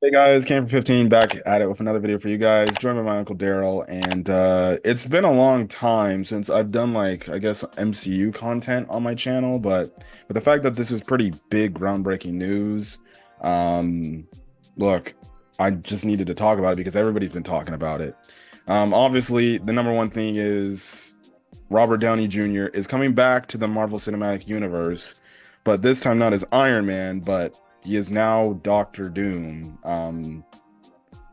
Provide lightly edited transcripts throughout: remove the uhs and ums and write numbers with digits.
Hey guys, Cam for 15 back at it with another video for you guys. Joined by my Uncle Darrell, and it's been a long time since I've done like I guess MCU content on my channel, but the fact that this is pretty big, groundbreaking news, um, look, I just needed to talk about it because everybody's been talking about it. Obviously, the number one thing is Robert Downey Jr. is coming back to the Marvel Cinematic Universe, but this time not as Iron Man, but he is now Doctor Doom.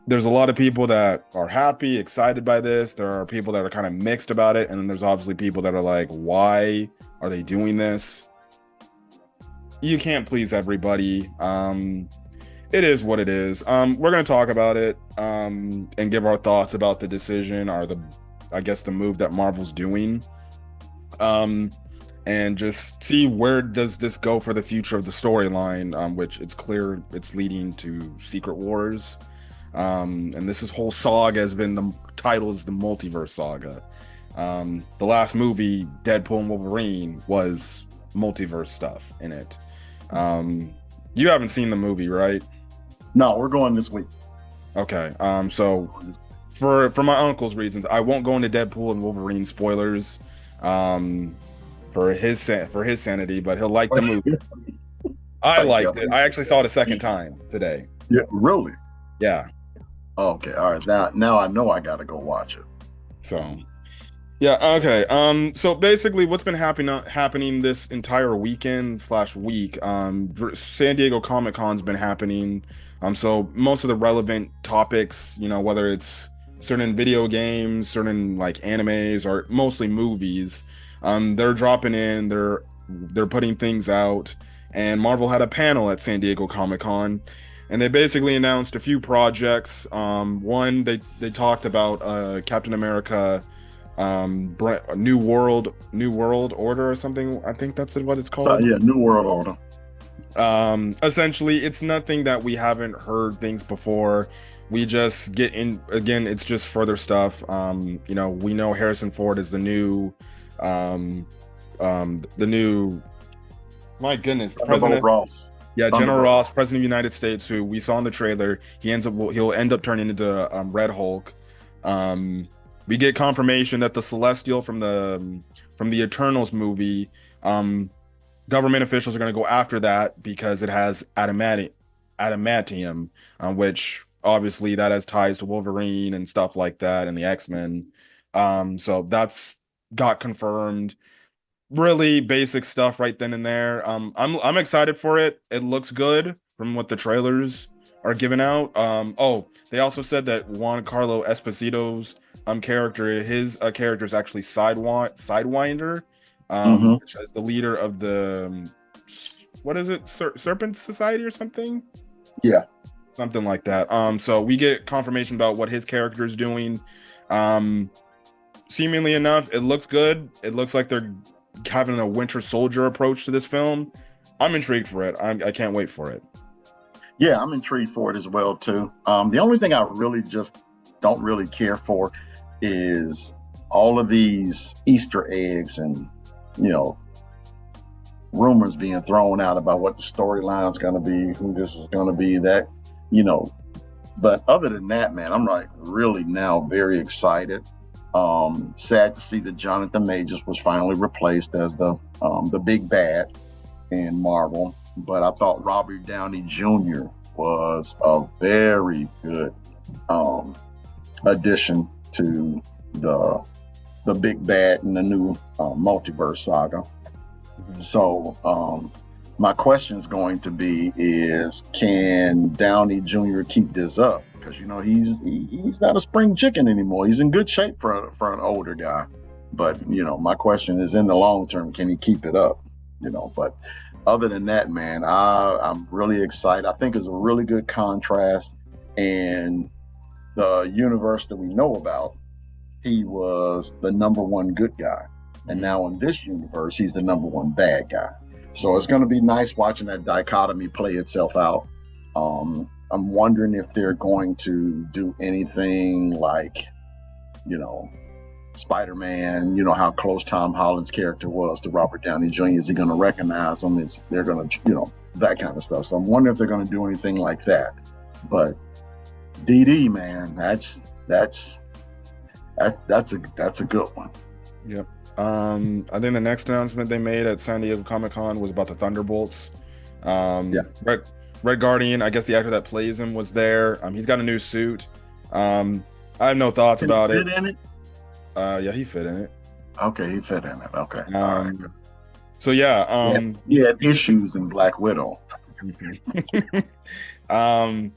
There's a lot of people that are happy, excited by this. There are people that are kind of mixed about it, and then there's obviously people that are like, "Why are they doing this?" You can't please everybody. It is what it is. We're gonna talk about it, and give our thoughts about the decision or I guess, the move that Marvel's doing. Um, and just see where does this go for the future of the storyline, which it's clear it's leading to Secret Wars. And whole saga has been, the title is the Multiverse Saga. The last movie, Deadpool and Wolverine, was multiverse stuff in it. You haven't seen the movie, right? No, we're going this week. Okay. So for my uncle's reasons, I won't go into Deadpool and Wolverine spoilers. For his sanity, but he'll like the movie. I Thank you. liked it. I actually saw it a second time today. Yeah, really? Yeah. Okay, all right. Now I know I gotta go watch it. So yeah, okay. So basically what's been happening this entire weekend slash week, San Diego Comic-Con's been happening. So most of the relevant topics, whether it's certain video games, certain like animes, or mostly movies, they're dropping in, they're putting things out. And Marvel had a panel at San Diego Comic-Con, and they basically announced a few projects. One, they talked about Captain America, New World Order or something. I think that's what it's So called. yeah, New World Order. Essentially, it's nothing that we haven't heard things before. We just get in again. It's just further stuff. We know Harrison Ford is um, the new, my goodness, the General president. Ross. Yeah, General Thunderbolt. Ross, president of the United States, who we saw in the trailer. He'll end up turning into Red Hulk. We get confirmation that the Celestial from the Eternals movie, government officials are going to go after that because it has adamantium, which obviously that has ties to Wolverine and stuff like that and the X-Men. So that's got confirmed. Really basic stuff right then and there. I'm excited for it. It looks good from what the trailers are giving out. Oh, they also said that Juan Carlo Esposito's character is actually Sidewinder, Mm-hmm. which is the leader of the what is it, Serpent Society or something, Yeah. something like that. So we get confirmation about what his character is doing. Seemingly enough, it looks good. It looks like they're having a Winter Soldier approach to this film. I'm intrigued for it. I can't wait for it. Yeah, I'm intrigued for it as well too. The only thing I really just don't really care for is all of these Easter eggs and you know rumors being thrown out about what the storyline's going to be, who this is going to be, that you know. But other than that, man, I'm like really now very excited. Sad to see that Jonathan Majors was finally replaced as the big bad in Marvel. But I thought Robert Downey Jr. was a very good addition to the big bad in the new multiverse saga. So my question is going to be is, can Downey Jr. keep this up? Because he's not a spring chicken anymore. He's in good shape for an older guy. But my question is, in the long term, can he keep it up? But other than that, man, I'm really excited. I think it's a really good contrast. And the universe that we know about, he was the number one good guy. And now in this universe, he's the number one bad guy. So it's going to be nice watching that dichotomy play itself out. I'm wondering if they're going to do anything like, Spider-Man, how close Tom Holland's character was to Robert Downey Jr. Is he going to recognize him? They're going to, that kind of stuff. So I'm wondering if they're going to do anything like that. But DD, man, that's a good one. Yep. I think the next announcement they made at San Diego Comic-Con was about the Thunderbolts. Yeah. Red Guardian, I guess the actor that plays him was there. He's got a new suit. I have no thoughts Can about he it. fit in it? Yeah, he fit in it. Okay, he fit in it. Okay. All right. So yeah, he had issues in Black Widow. Other than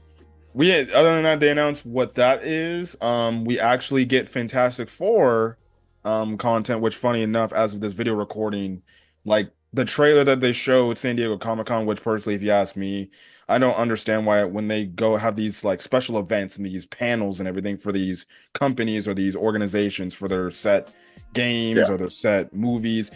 that, they announced what that is. We actually get Fantastic Four content, which funny enough, as of this video recording, like the trailer that they showed San Diego Comic-Con, which personally, if you ask me, I don't understand why when they go have these like special events and these panels and everything for these companies or these organizations for their set games Yeah. or their set movies,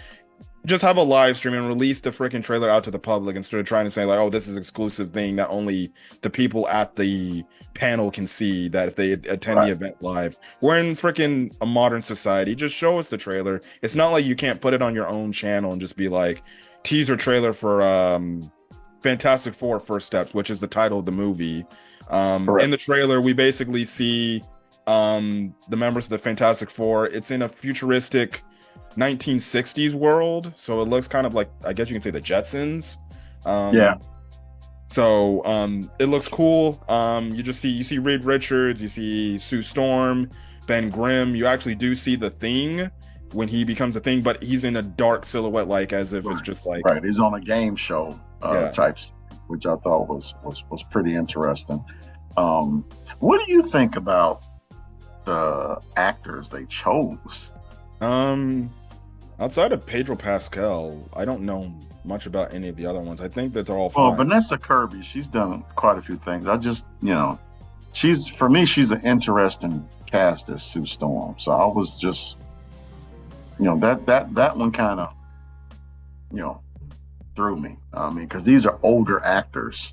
just have a live stream and release the freaking trailer out to the public instead of trying to say like, oh, this is exclusive thing that only the people at the panel can see, that if they attend the event live. We're in freaking a modern society. Just show us the trailer. It's not like you can't put it on your own channel and just be like teaser trailer for Fantastic Four First Steps, which is the title of the movie. In the trailer we basically see the members of the Fantastic Four. It's in a futuristic 1960s world, so it looks kind of like, I guess you can say, the Jetsons. So it looks cool. You see Reed Richards, you see Sue Storm, Ben Grimm. You actually do see the Thing when he becomes a Thing, but he's in a dark silhouette, like as if it's just like he's on a game show types, which I thought was pretty interesting. What do you think about the actors they chose? Outside of Pedro Pascal, I don't know much about any of the other ones. I think that they're all fine. Well, Vanessa Kirby, she's done quite a few things. I just, she's an interesting cast as Sue Storm. So I was just, that one kind of, threw me. I mean, because these are older actors,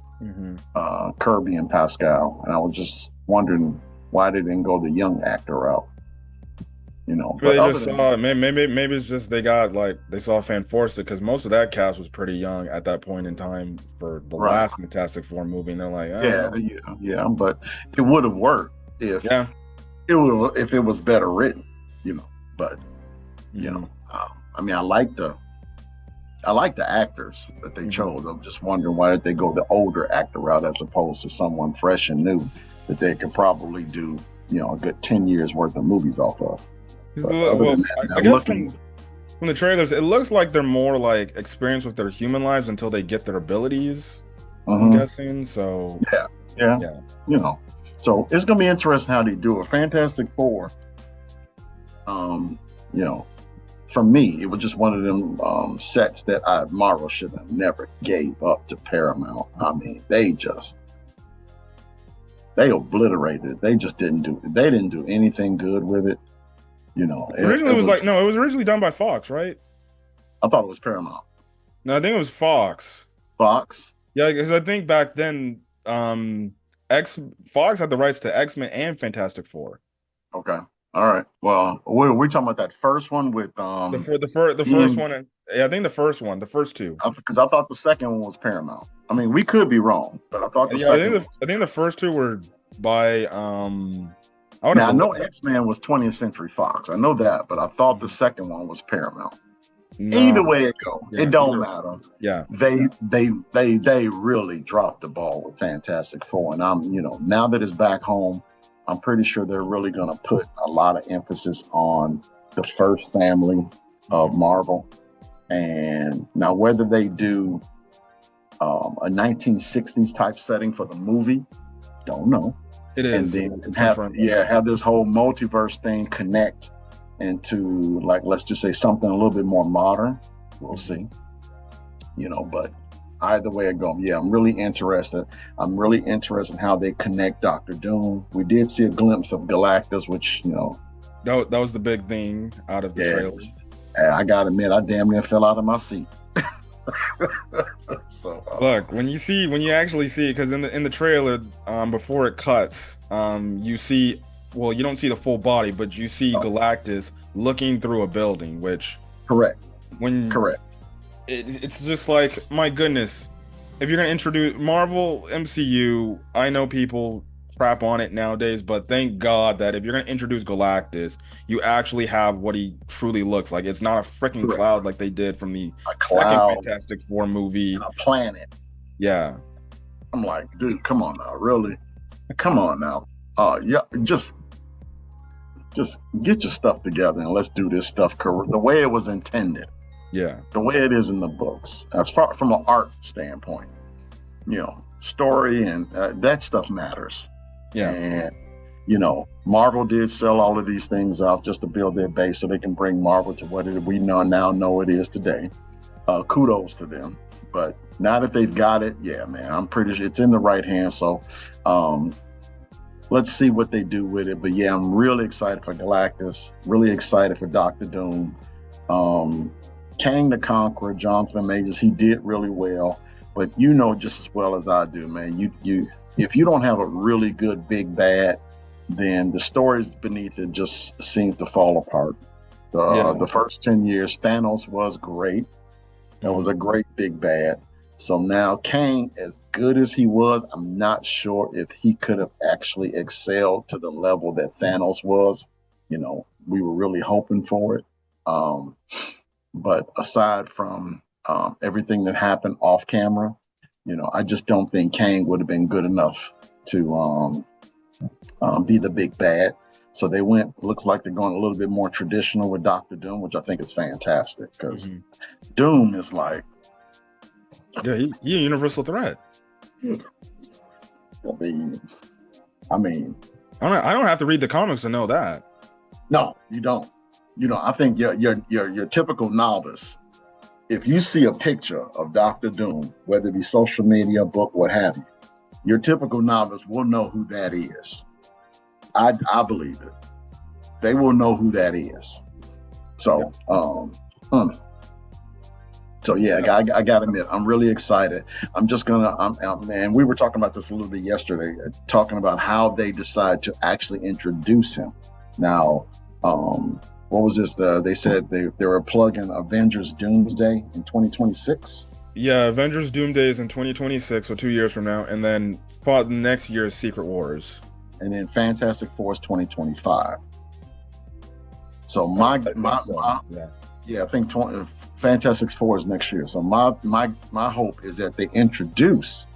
Kirby and Pascal, and I was just wondering why they didn't go the young actor route. But they just saw maybe it's just they saw Fan Forced it, because most of that cast was pretty young at that point in time for the last Fantastic Four movie, and they're like, but it would have worked if it was better written, But I mean, I like the actors that they chose. I'm just wondering why did they go the older actor route as opposed to someone fresh and new that they could probably do a good 10 years worth of movies off of. I guess from the trailers, it looks like they're more like experienced with their human lives until they get their abilities. I'm guessing. So yeah. So it's gonna be interesting how they do it. Fantastic Four. For me, it was just one of them sets that Marvel should have never gave up to Paramount. I mean, they obliterated it. They didn't do anything good with it. Originally, it was originally done by Fox, right? I thought it was Paramount. No, I think it was Fox. Fox? Yeah, because I think back then, Fox had the rights to X-Men and Fantastic Four. Okay, all right. Well, we're talking about that first one with the first one. Yeah, I think the first one, the first two. Because I thought the second one was Paramount. I mean, we could be wrong, but I thought I think the first two were by I know X-Men was 20th Century Fox. I know that, but I thought the second one was Paramount. No. Either way it goes, it don't matter. Yeah, they really dropped the ball with Fantastic Four, and I'm now that it's back home, I'm pretty sure they're really going to put a lot of emphasis on the first family of Marvel. And now whether they do a 1960s type setting for the movie, don't know. It is. And then have this whole multiverse thing connect into, like, let's just say something a little bit more modern. We'll see. But either way it goes, I'm really interested. I'm really interested in how they connect Doctor Doom. We did see a glimpse of Galactus, which, that was the big thing out of the trailer. I gotta admit, I damn near fell out of my seat. So look, when you actually see it, because in the trailer, before it cuts, you see, well, you don't see the full body, but you see Galactus looking through a building, which correct. It's just like, my goodness, if you're gonna introduce Marvel MCU, I know people crap on it nowadays, but thank God that if you're gonna introduce Galactus, you actually have what he truly looks like. It's not a freaking Correct. cloud like they did from the A second cloud Fantastic Four and movie. a planet. Yeah, I'm like, dude, come on now, really? Come on now. Yeah, just get your stuff together and let's do this stuff the way it was intended, yeah, the way it is in the books. As far from an art standpoint, story and that stuff matters. yeah. And Marvel did sell all of these things off just to build their base so they can bring Marvel to what we now know it is today. Kudos to them. But now that they've got it, yeah, man, I'm pretty sure it's in the right hands. So let's see what they do with it. But yeah, I'm really excited for Galactus, really excited for Doctor Doom. Kang the Conqueror, Jonathan Majors, he did really well. But just as well as I do, man, you if you don't have a really good big bad, then the stories beneath it just seem to fall apart. The first 10 years, Thanos was great. That was a great big bad. So now Kang, as good as he was, I'm not sure if he could have actually excelled to the level that Thanos was. We were really hoping for it. But aside from everything that happened off camera, I just don't think Kang would have been good enough to be the big bad. So they looks like they're going a little bit more traditional with Doctor Doom, which I think is fantastic because Doom is like, Yeah, he a universal threat. I mean, I don't have to read the comics to know that. no, you don't. I think your typical novice, if you see a picture of Doctor Doom, whether it be social media, book, what have you, your typical novice will know who that is. I believe it. They will know who that is. So, so yeah, I gotta admit, I'm really excited. I'm just gonna, man, we were talking about this a little bit yesterday, talking about how they decide to actually introduce him. Now, what was this? They said they were plugging Avengers Doomsday in 2026. Yeah, Avengers Doomsday is in 2026, so 2 years from now, and then fought next year's Secret Wars. And then Fantastic Four is 2025. So I think Fantastic Four is next year. So my hope is that they introduce,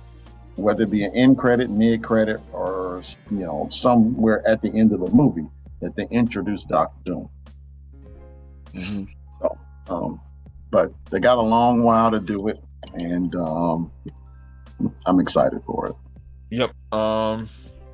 whether it be an end credit, mid credit, or somewhere at the end of the movie, that they introduce Doctor Doom. Mm-hmm. So, but they got a long while to do it, and I'm excited for it. Yep.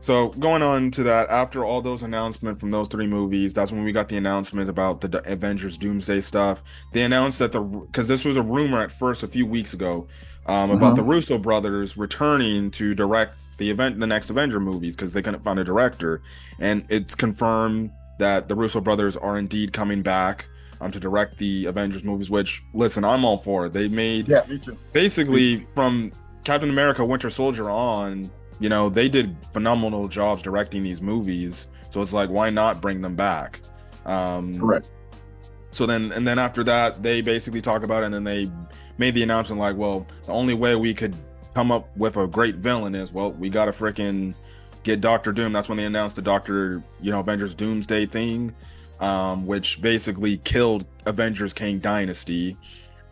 So going on to that, after all those announcements from those three movies, that's when we got the announcement about the Avengers Doomsday stuff. They announced that because this was a rumor at first a few weeks ago, about the Russo brothers returning to direct the next Avenger movies because they couldn't find a director, and it's confirmed that the Russo brothers are indeed coming back to direct the Avengers movies. Which, listen, I'm all for it. They made me too. Basically from Captain America: Winter Soldier on. They did phenomenal jobs directing these movies, so it's like, why not bring them back? Correct. So then after that, they basically talk about it, and then they made the announcement like, well, the only way we could come up with a great villain is, well, we gotta freaking get Doctor Doom. That's when they announced the Avengers Doomsday thing, which basically killed Avengers Kang Dynasty.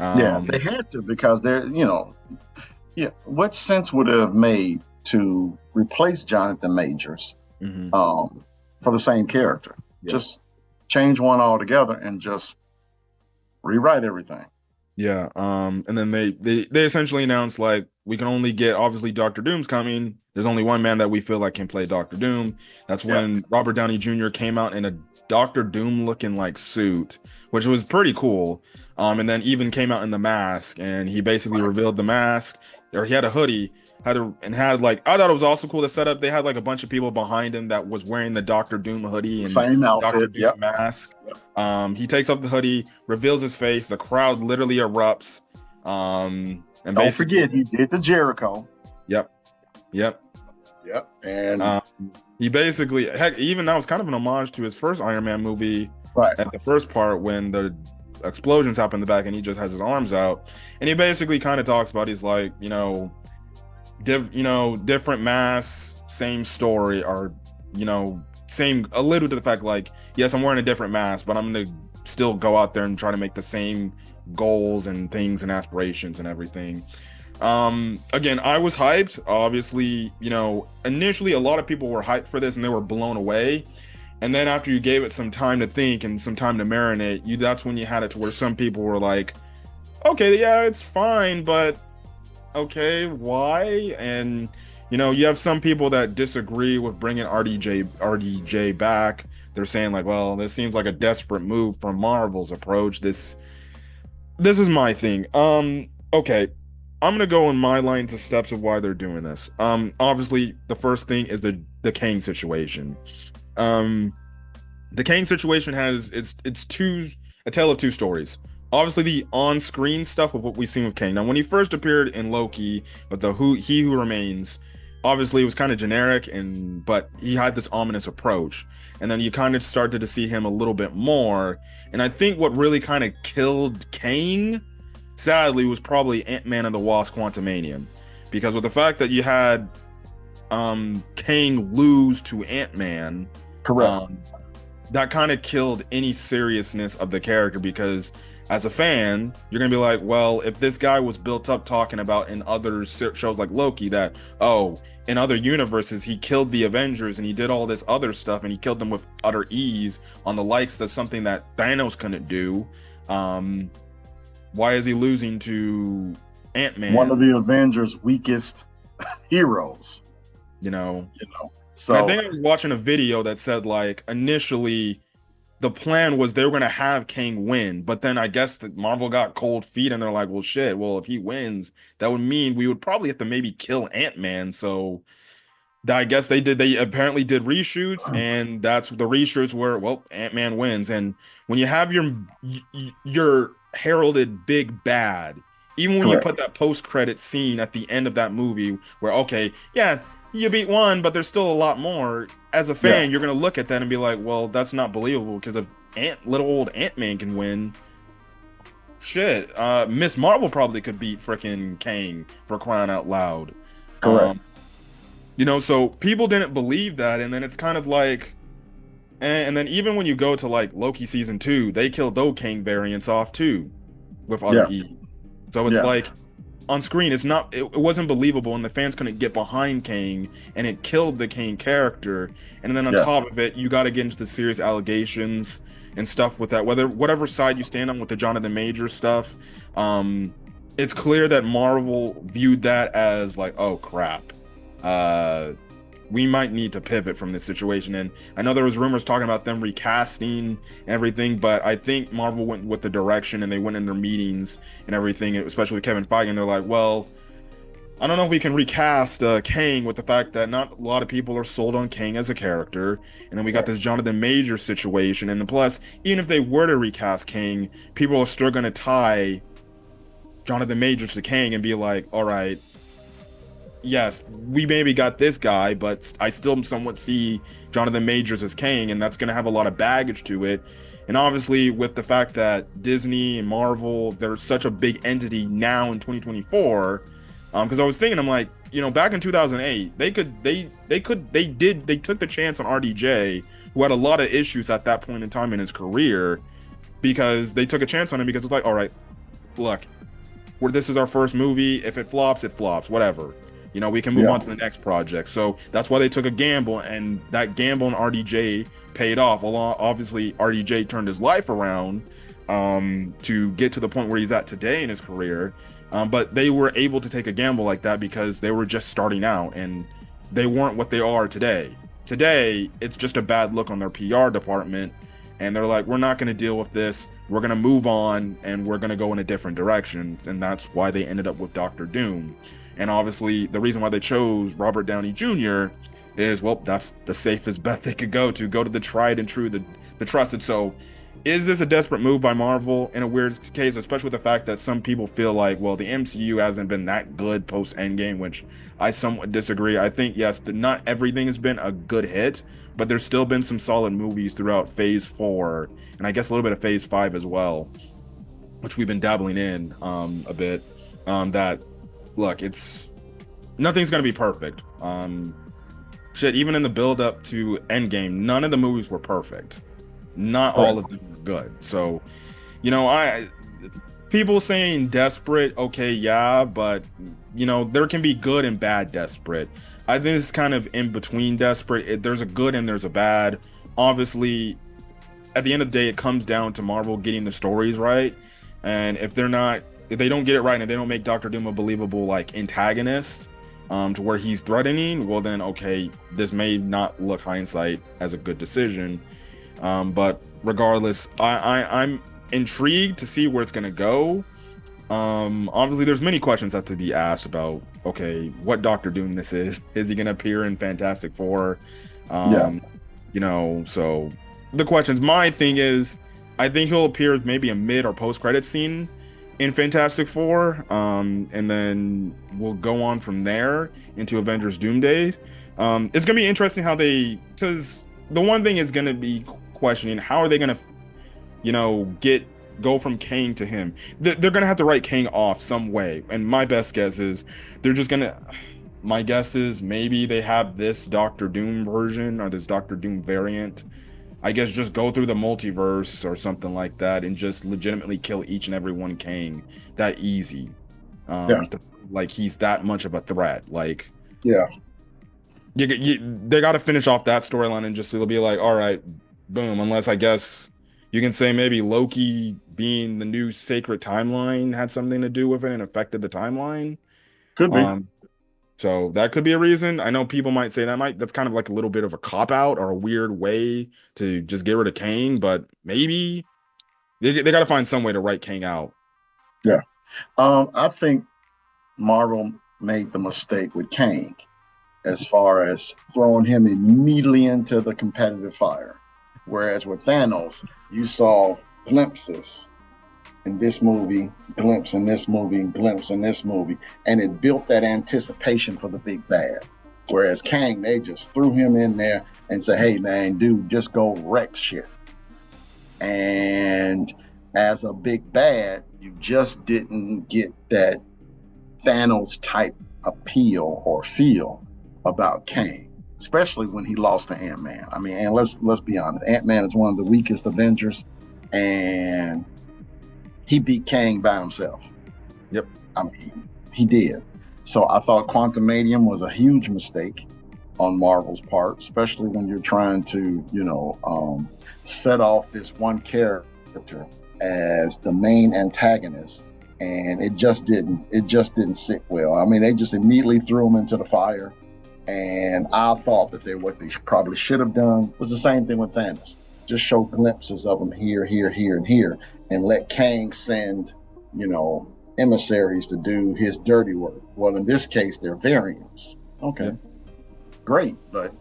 Yeah, they had to, because they're, what sense would it have made to replace Jonathan Majors for the same character? Yeah. Just change one altogether and just rewrite everything. Yeah. And then they essentially announced, like, we can only get, obviously Doctor Doom's coming. There's only one man that we feel like can play Doctor Doom. That's when Robert Downey Jr. came out in a Doctor Doom looking like suit, which was pretty cool. And then even came out in the mask, and he basically revealed the mask, or he had a hoodie. Had like, I thought it was also cool to set up. They had like a bunch of people behind him that was wearing the Doctor Doom hoodie and same outfit, Doctor Doom mask. Yep. He takes off the hoodie, reveals his face. The crowd literally erupts. And don't forget, he did the Jericho. Yep. And he basically, heck, even that was kind of an homage to his first Iron Man movie. Right. At the first part, when explosions happen in the back, and he just has his arms out, and he basically kind of talks about, he's like, different mask, same story, or same, alluded to the fact like, yes, I'm wearing a different mask, but I'm gonna still go out there and try to make the same goals and things and aspirations and everything. Again, I was hyped. Obviously, initially a lot of people were hyped for this and they were blown away. And then after you gave it some time to think and some time to marinate, that's when you had it to where some people were like, okay, yeah, it's fine, but okay, why? And you have some people that disagree with bringing RDJ back. They're saying like, well, this seems like a desperate move from Marvel's approach. This is my thing. Okay, I'm gonna go in my lines of steps of why they're doing this. Obviously, the first thing is the Kang situation. Um, the Kang situation has a tale of two stories. Obviously, the on-screen stuff of what we've seen with Kang. Now, when he first appeared in Loki, but He Who Remains, obviously it was kind of generic, but he had this ominous approach, and then you kind of started to see him a little bit more. And I think what really kind of killed Kang, sadly, was probably Ant-Man and the Wasp: Quantumanium, because with the fact that you had Kang lose to Ant-Man, Correct. that kind of killed any seriousness of the character, because as a fan, you're gonna be like, well, if this guy was built up talking about in other shows like Loki that, oh, in other universes he killed the Avengers and he did all this other stuff and he killed them with utter ease on the likes of something that Thanos couldn't do, why is he losing to Ant-Man? One of the Avengers' weakest heroes. So I think I was watching a video that said like initially the plan was they were gonna have Kang win, but then I guess that Marvel got cold feet and they're like, well, shit. Well, if he wins, that would mean we would probably have to maybe kill Ant-Man. So I guess they did. They apparently did reshoots, and that's the reshoots where, well, Ant-Man wins. And when you have your heralded big bad, even when Correct. you put that post-credit scene at the end of that movie, where okay, yeah, you beat one, but there's still a lot more. As a fan, you're gonna look at that and be like, well, that's not believable, because if little old Ant-Man can win, shit, Miss Marvel probably could beat freaking Kang, for crying out loud. Correct. So people didn't believe that, and then it's kind of like, and then even when you go to like Loki season 2, they killed those Kang variants off too, with other E. So it's like, on screen, it wasn't believable, and the fans couldn't get behind Kang, and it killed the Kang character. And then on top of it, you got to get into the serious allegations and stuff with that. Whatever side you stand on with the Jonathan Majors stuff, it's clear that Marvel viewed that as like, oh crap, we might need to pivot from this situation. And I know there was rumors talking about them recasting everything, but I think Marvel went with the direction, and they went in their meetings and everything, especially with Kevin Feige, and they're like, well, I don't know if we can recast Kang, with the fact that not a lot of people are sold on Kang as a character. And then we got this Jonathan Majors situation, and then plus, even if they were to recast Kang, people are still going to tie Jonathan Majors to Kang and be like, all right, yes, we maybe got this guy, but I still somewhat see Jonathan Majors as Kang, and that's going to have a lot of baggage to it. And obviously, with the fact that Disney and Marvel, they're such a big entity now in 2024, because I was thinking, I'm like, back in 2008, they took the chance on RDJ, who had a lot of issues at that point in time in his career, because they took a chance on him, because it's like, all right, look, this is our first movie. If it flops, it flops, whatever. We can move on to the next project. So that's why they took a gamble, and that gamble on RDJ paid off. Obviously, RDJ turned his life around to get to the point where he's at today in his career. But they were able to take a gamble like that because they were just starting out, and they weren't what they are today. Today, it's just a bad look on their PR department, and they're like, we're not going to deal with this. We're going to move on, and we're going to go in a different direction. And that's why they ended up with Doctor Doom. And obviously, the reason why they chose Robert Downey Jr. is, well, that's the safest bet they could go to the tried and true, the trusted. So is this a desperate move by Marvel in a weird case, especially with the fact that some people feel like, well, the MCU hasn't been that good post Endgame, which I somewhat disagree. I think, yes, not everything has been a good hit, but there's still been some solid movies throughout Phase 4, and I guess a little bit of Phase 5 as well. which we've been dabbling in a bit, that look, it's nothing's gonna be perfect. Shit, even in the build up to Endgame, none of the movies were perfect. Not all Correct. of them were good. So, I people saying desperate, okay, yeah, but there can be good and bad desperate. I think it's kind of in between desperate. There's a good and there's a bad. Obviously, at the end of the day, it comes down to Marvel getting the stories right. And if they don't get it right and they don't make Doctor Doom a believable like antagonist, to where he's threatening, well then okay, this may not look hindsight as a good decision. But regardless, I'm intrigued to see where it's gonna go. Obviously, there's many questions that have to be asked about, okay, what Doctor Doom this is. Is he gonna appear in Fantastic Four? Yeah. Um, so the questions. My thing is, I think he'll appear as maybe a mid or post credit scene in Fantastic Four. And then we'll go on from there into Avengers Doomsday. It's gonna be interesting how because the one thing is gonna be questioning how are they gonna go from Kang to him. They're gonna have to write Kang off some way, and my best guess is they're just gonna. My guess is maybe they have this Doctor Doom version or this Doctor Doom variant. I guess just go through the multiverse or something like that, and just legitimately kill each and every one Kang that easy. Yeah. Like he's that much of a threat. Like Yeah. they got to finish off that storyline and just it'll be like, all right, boom. Unless I guess you can say maybe Loki being the new sacred timeline had something to do with it and affected the timeline. Could be. So that could be a reason. I know people might say that's kind of like a little bit of a cop out or a weird way to just get rid of Kang, but maybe they got to find some way to write Kang out. Yeah. I think Marvel made the mistake with Kang as far as throwing him immediately into the competitive fire. Whereas with Thanos, you saw glimpses in this movie, glimpse in this movie, glimpse in this movie, and it built that anticipation for the big bad. Whereas Kang, they just threw him in there and said, hey man, dude, just go wreck shit. And as a big bad, you just didn't get that Thanos type appeal or feel about Kang, especially when he lost to Ant-Man. I mean, and let's be honest, Ant-Man is one of the weakest Avengers, and he beat Kang by himself. Yep. I mean, he did. So I thought Quantumanium was a huge mistake on Marvel's part, especially when you're trying to, set off this one character as the main antagonist, and it just didn't sit well. I mean, they just immediately threw him into the fire, and I thought that what they probably should have done was the same thing with Thanos. Just show glimpses of him here, here, here, and here, and let Kang send, emissaries to do his dirty work. Well, in this case, they're variants. Okay. Yeah. Great, but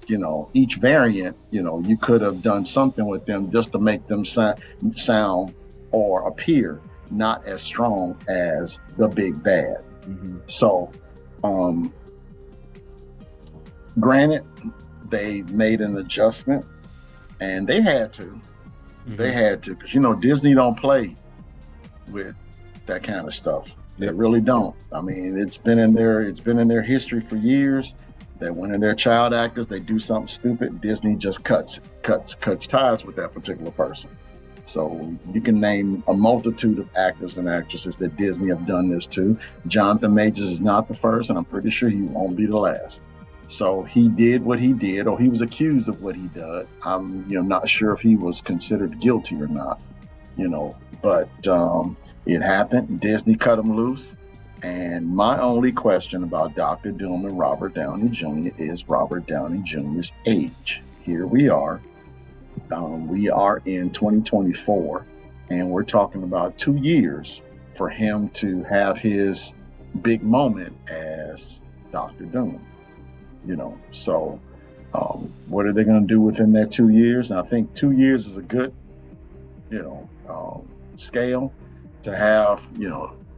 each variant, you could have done something with them just to make them sound or appear not as strong as the big bad. Mm-hmm. So, granted, they made an adjustment, and they had to. Mm-hmm. They had to, because Disney don't play with that kind of stuff. They really don't. I mean, it's been in their history for years. That when they're child actors, they do something stupid, Disney just cuts ties with that particular person. So you can name a multitude of actors and actresses that Disney have done this to. Jonathan Majors is not the first, and I'm pretty sure he won't be the last. So he did what he did, or he was accused of what he did. I'm not sure if he was considered guilty or not. But it happened. Disney cut him loose. And my only question about Dr. Doom and Robert Downey Jr. is Robert Downey Jr.'s age. Here we are. We are in 2024, and we're talking about 2 years for him to have his big moment as Dr. Doom. So what are they going to do within that 2 years? And I think 2 years is a good, scale to have,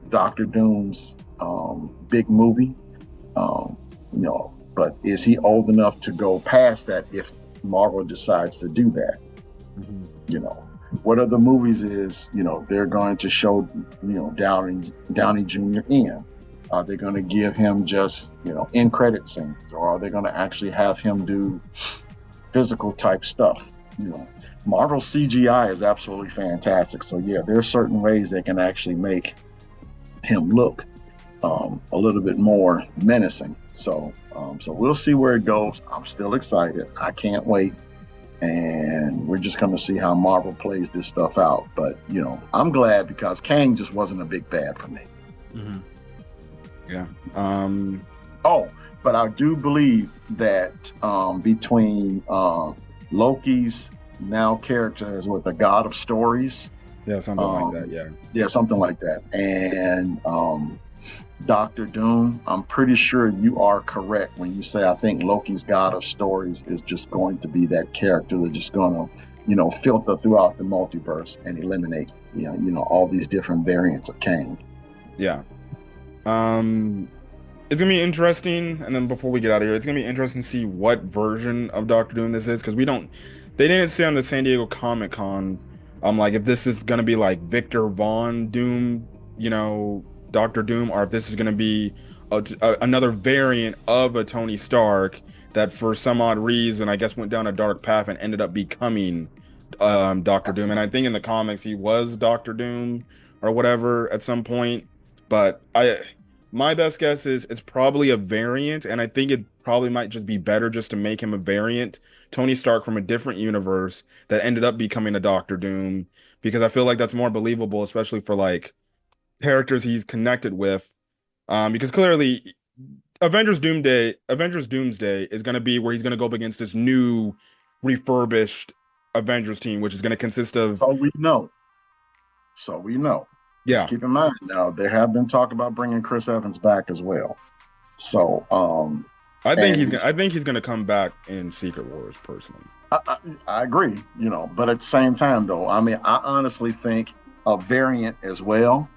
Dr. Doom's big movie, but is he old enough to go past that if Marvel decides to do that? Mm-hmm. what other movies is, they're going to show, Downey Jr. in? Are they going to give him just, in credit scenes, or are they going to actually have him do physical type stuff? Marvel CGI is absolutely fantastic. So yeah, there are certain ways they can actually make him look a little bit more menacing. So we'll see where it goes. I'm still excited. I can't wait. And we're just going to see how Marvel plays this stuff out. But, I'm glad because Kang just wasn't a big bad for me. Mm-hmm. Yeah. Oh, but I do believe that between Loki's now character is with the God of Stories. Yeah, something like that. Yeah. Yeah, something like that. And Doctor Doom, I'm pretty sure you are correct when you say I think Loki's God of Stories is just going to be that character that's just going to, filter throughout the multiverse and eliminate, all these different variants of Kang. Yeah. It's gonna be interesting, and then before we get out of here, it's gonna be interesting to see what version of Doctor Doom this is, because they didn't say on the San Diego Comic-Con, like if this is gonna be like Victor Von Doom, Doctor Doom, or if this is gonna be another variant of a Tony Stark that for some odd reason, I guess, went down a dark path and ended up becoming Doctor Doom. And I think in the comics he was Doctor Doom or whatever at some point, but my best guess is it's probably a variant, and I think it probably might just be better just to make him a variant, Tony Stark from a different universe that ended up becoming a Doctor Doom, because I feel like that's more believable, especially for like characters he's connected with. Because clearly Avengers Doomsday is going to be where he's going to go up against this new refurbished Avengers team, which is going to consist of. So we know. Yeah. Just keep in mind now, there have been talk about bringing Chris Evans back as well. So I think he's gonna come back in Secret Wars personally. I agree, but at the same time though, I mean, I honestly think a variant as well.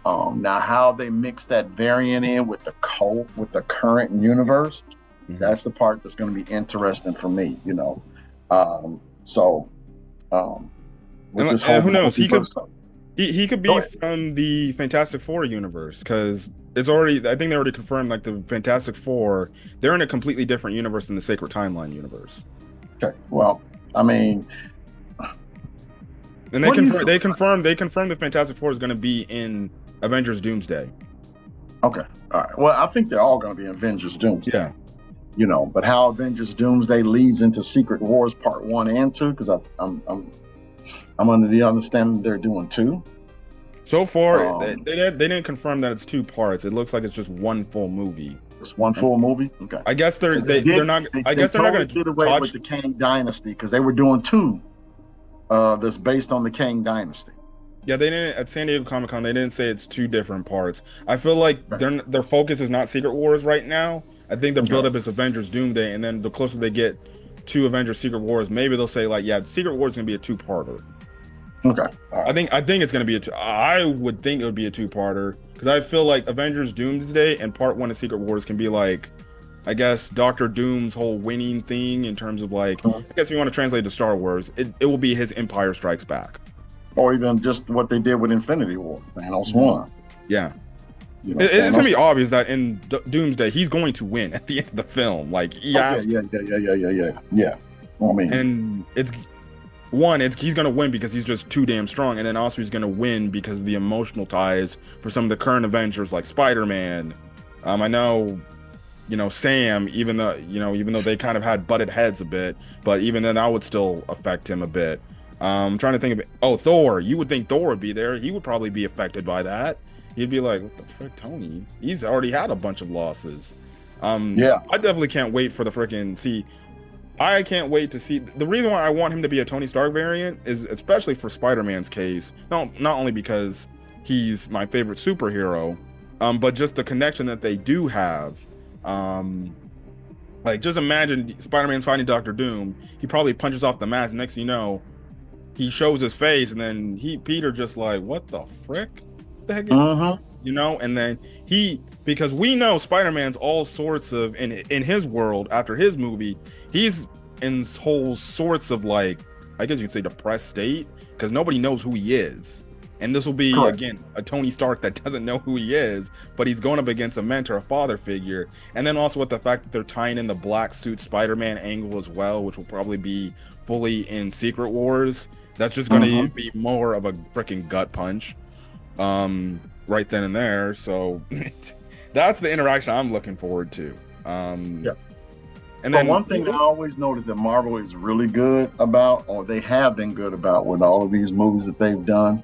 Now how they mix that variant in with the current universe, that's the part that's going to be interesting for me, With this whole, who knows, he could be from the Fantastic Four universe, because I think they already confirmed like the Fantastic Four, they're in a completely different universe than the Sacred Timeline universe. Okay, well, I mean, and they confirmed the Fantastic Four is going to be in Avengers Doomsday. Okay, all right. Well, I think they're all going to be Avengers Doomsday. Yeah. But how Avengers Doomsday leads into Secret Wars Part 1 and 2, because I'm under the understanding they're doing 2. So far, they didn't confirm that it's 2 parts. It looks like it's just one full movie. It's one full movie. Okay. I guess they're not going to get away with the Kang Dynasty, because they were doing 2 that's based on the Kang Dynasty. Yeah, they didn't at San Diego Comic-Con. They didn't say it's 2 different parts. I feel like their focus is not Secret Wars right now. I think their build-up is Avengers Doomsday, and then the closer they get to Avengers Secret Wars, maybe they'll say like, yeah, Secret Wars is gonna be a 2-parter. Okay. Right. I think it's gonna be I would think it would be a 2-parter, because I feel like Avengers Doomsday and Part 1 of Secret Wars can be like, I guess, Doctor Doom's whole winning thing in terms of like, I guess if you want to translate to Star Wars, it will be his Empire Strikes Back. Or even just what they did with Infinity War. Thanos won. Yeah. It's going to be obvious that in Doomsday, he's going to win at the end of the film. Like, he has to. Yeah. Well, I mean. And he's going to win because he's just too damn strong. And then also he's going to win because of the emotional ties for some of the current Avengers, like Spider-Man. I know, Sam, even though they kind of had butted heads a bit, but even then that would still affect him a bit. I'm trying to think of Thor. You would think Thor would be there. He would probably be affected by that. He'd be like, what the frick, Tony? He's already had a bunch of losses. I definitely can't wait for I can't wait to see. The reason why I want him to be a Tony Stark variant is especially for Spider-Man's case. Not only because he's my favorite superhero, but just the connection that they do have. Like, just imagine Spider-Man's fighting Doctor Doom. He probably punches off the mask. Next thing you know, he shows his face, and then Peter just like, what the frick? The heck? And then because we know Spider-Man's all sorts of in his world after his movie, he's in whole sorts of like I guess you could say, depressed state because nobody knows who he is. And this will be, Correct. again, a Tony Stark that doesn't know who he is, but he's going up against a mentor, a father figure. And then also with the fact that they're tying in the black suit Spider-Man angle as well, which will probably be fully in Secret Wars. That's just going to Mm-hmm. be more of a freaking gut punch, right then and there. So that's the interaction I'm looking forward to. Yeah. And But then, one thing I always notice that Marvel is really good about, or they have been good about with all of these movies that they've done,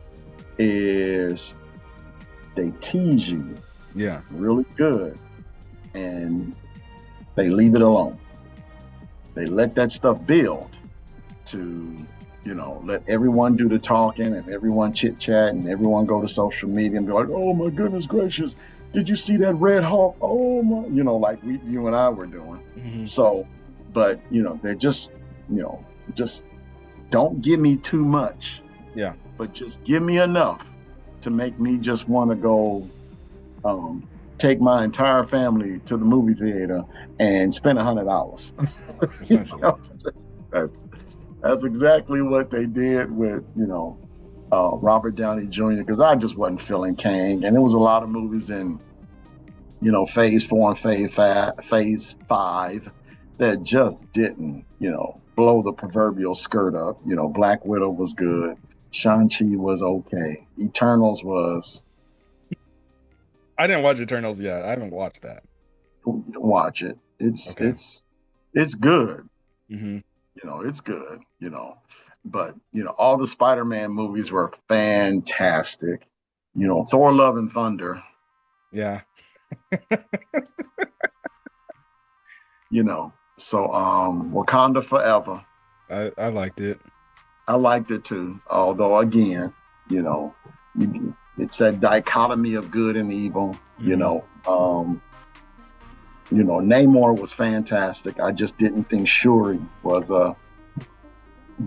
is they tease you yeah, really good and they leave it alone. They let that stuff build to, let everyone do the talking and everyone chit chat and everyone go to social media and be like, oh my goodness gracious, did you see that Red Hawk? Oh my, like you and I were doing. Mhm. So, but they're just, just don't give me too much. Yeah. But just give me enough to make me just want to go take my entire family to the movie theater and spend $100. Essentially. That's exactly what they did with Robert Downey Jr. because I just wasn't feeling Kang, and there was a lot of movies in Phase 4 and Phase 5 that just didn't blow the proverbial skirt up. Black Widow was good. Shang-Chi was okay. Eternals was. I didn't watch Eternals yet. I haven't watched that. Watch it. It's Okay. it's good. Mm-hmm. It's good. But all the Spider-Man movies were fantastic. Thor: Love and Thunder. Yeah. So Wakanda Forever. I liked it. I liked it too. Although again, it's that dichotomy of good and evil. Namor was fantastic. I just didn't think Shuri was a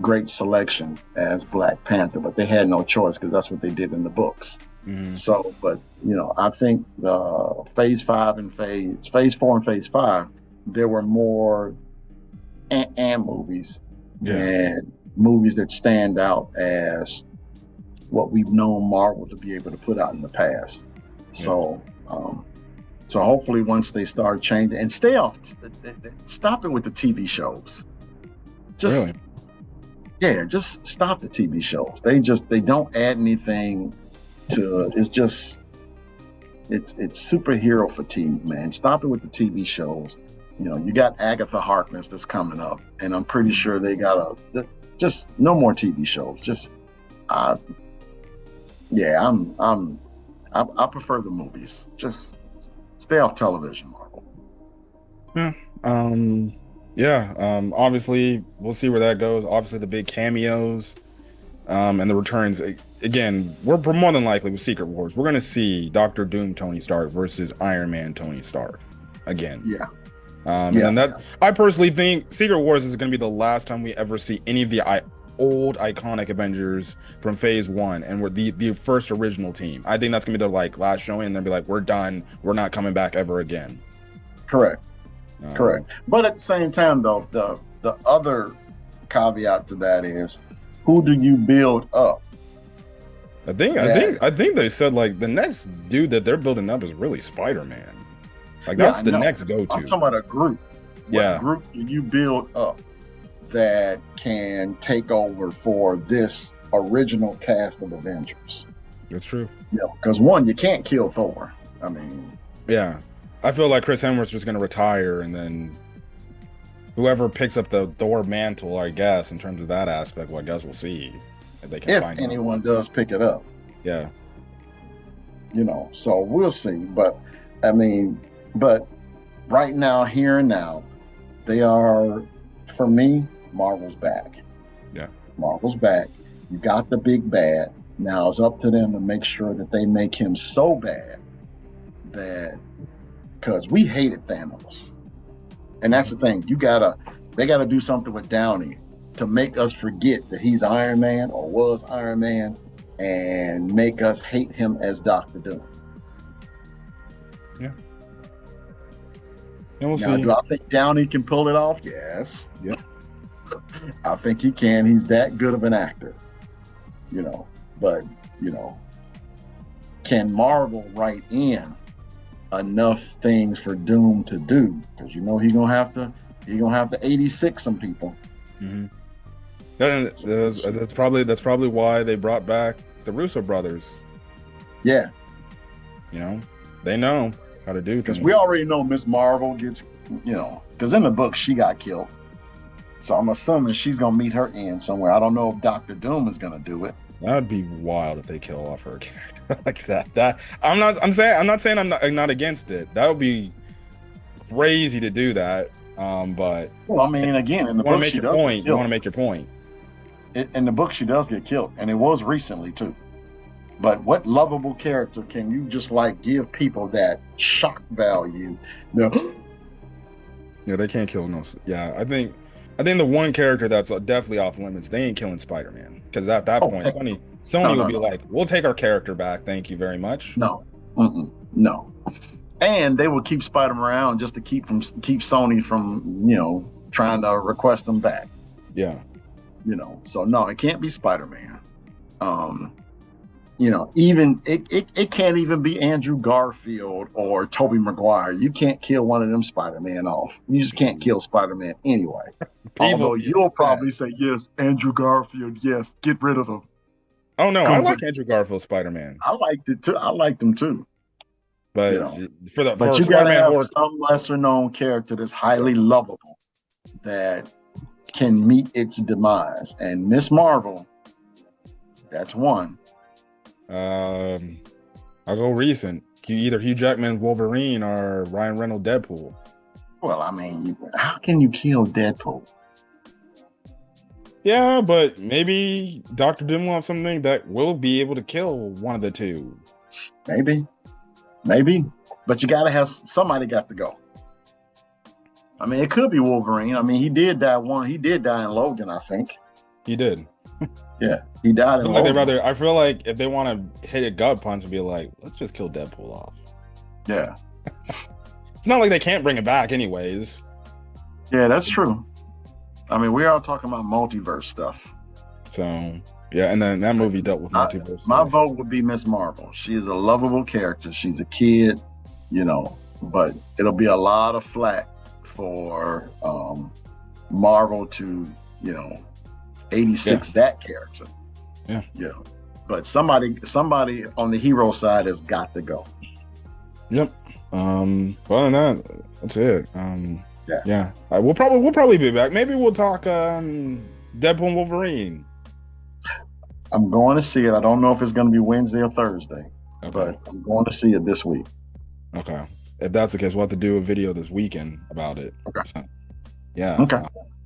great selection as Black Panther, but they had no choice because that's what they did in the books. Mm-hmm. So, but I think Phase 4 and Phase 5, there were more and movies and movies that stand out as what we've known Marvel to be able to put out in the past. So, so hopefully once they start changing and stop it with the TV shows. Just stop the TV shows. They don't add anything to. It's superhero fatigue, man. Stop it with the TV shows. You got Agatha Harkness that's coming up, and I'm pretty sure they got just no more TV shows. I prefer the movies. Just stay off television, Marvel. Obviously we'll see where that goes. Obviously the big cameos, and the returns. Again, we're more than likely with Secret Wars, we're gonna see Doctor Doom Tony Stark versus Iron Man Tony Stark again. And then that, I personally think Secret Wars is going to be the last time we ever see any of the old iconic Avengers from Phase 1 and we're the first original team. I think that's going to be their last showing, and they'll be like, we're done. We're not coming back ever again. Correct. But at the same time, though, the other caveat to that is, who do you build up? I think they said the next dude that they're building up is really Spider-Man. That's the next go-to. I'm talking about a group. What group do you build up that can take over for this original cast of Avengers? That's true. Because one, you can't kill Thor. I mean, I feel like Chris Hemsworth's just going to retire, and then whoever picks up the Thor mantle, I guess, in terms of that aspect, I guess we'll see if they can find anyone does pick it up. Yeah. So we'll see. But I mean, right now, here and now, they are, for me, Marvel's back. Yeah. Marvel's back. You got the big bad. Now it's up to them to make sure that they make him so bad that, because we hated Thanos. And that's the thing. They gotta do something with Downey to make us forget that he's Iron Man or was Iron Man, and make us hate him as Dr. Doom. Yeah. And we'll now, see. do I think Downey can pull it off? Yes. Yep. I think he can. He's that good of an actor, you know. But you know, can Marvel write in enough things for Doom to do? Because you know he gonna have to 86 some people. Mm-hmm. That's probably why they brought back the Russo brothers. Yeah, You know, they know how to do because things. we already know Miss Marvel gets, you know, because in the book she got killed. So I'm assuming she's gonna meet her end somewhere. I don't know if Doctor Doom is gonna do it. That would be wild if they kill off her character like that. That I'm not saying I'm not against it. That would be crazy to do that. But Well, I mean, again, in the you want to book make she your does get point. You want to killed. make your point. In the book she does get killed, and it was recently too. But what lovable character can you just like give people that shock value? No. Yeah, they can't kill no. Yeah, I think the one character that's definitely off limits. They ain't killing Spider-Man because at that Oh, point, heck, Sony will be no. like, "We'll take our character back. Thank you very much." No, no. And they will keep Spider-Man around just to keep Sony from, you know, trying to request them back. Yeah. You know, so no, it can't be Spider-Man. You know, even it can't even be Andrew Garfield or Tobey Maguire. You can't kill one of them Spider-Man off. You just can't kill Spider-Man anyway. Although you'll probably say, yes, Andrew Garfield, yes, get rid of him. Oh no, I like Andrew Garfield Spider-Man. I liked it too. I liked him too. But You know, for you gotta Spider-Man have horror, some lesser known character that's highly lovable that can meet its demise. And Miss Marvel, that's one. I'll go recent. Either Hugh Jackman Wolverine or Ryan Reynolds Deadpool. Well, I mean, how can you kill Deadpool? Yeah, but maybe Doctor Doom will have something that will be able to kill one of the two. Maybe, but you gotta have somebody got to go. I mean, it could be Wolverine. I mean, he did die in Logan, I think. He did. Yeah, he died in Logan. I feel like if they want to hit a gut punch and be like, let's just kill Deadpool off. Yeah. It's not like they can't bring it back anyways. Yeah, that's true. I mean, we are talking about multiverse stuff. So, yeah, and then that movie dealt with multiverse. My vote would be Miss Marvel. She is a lovable character. She's a kid, you know, but it'll be a lot of flack for Marvel to, you know, 86 that character. Yeah. Yeah. But somebody on the hero side has got to go. Yep. Well, that's it. Yeah. We'll probably be back. Maybe we'll talk Deadpool and Wolverine. I'm going to see it. I don't know if it's going to be Wednesday or Thursday, okay. But I'm going to see it this week. Okay. If that's the case, we'll have to do a video this weekend about it. Okay. So, yeah. Okay.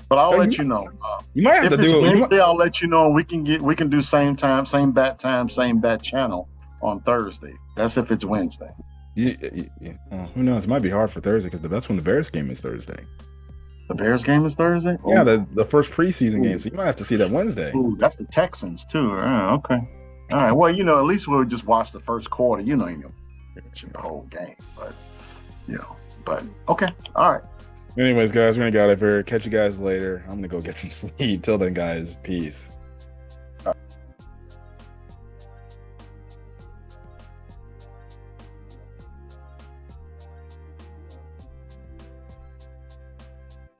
But I'll let you know. You might have to do it Wednesday. I'll let you know. We can do same bat channel on Thursday. That's if it's Wednesday. Yeah. Who knows? It might be hard for Thursday because that's when the Bears game is Thursday. The Bears game is Thursday? Yeah, the first preseason game. So you might have to see that Wednesday. Ooh, that's the Texans too. Okay. All right. Well, you know, at least we'll just watch the first quarter. You know, the whole game. But okay. All right. Anyways, guys, we're gonna get out of here. Catch you guys later. I'm gonna go get some sleep. Till then, guys, peace.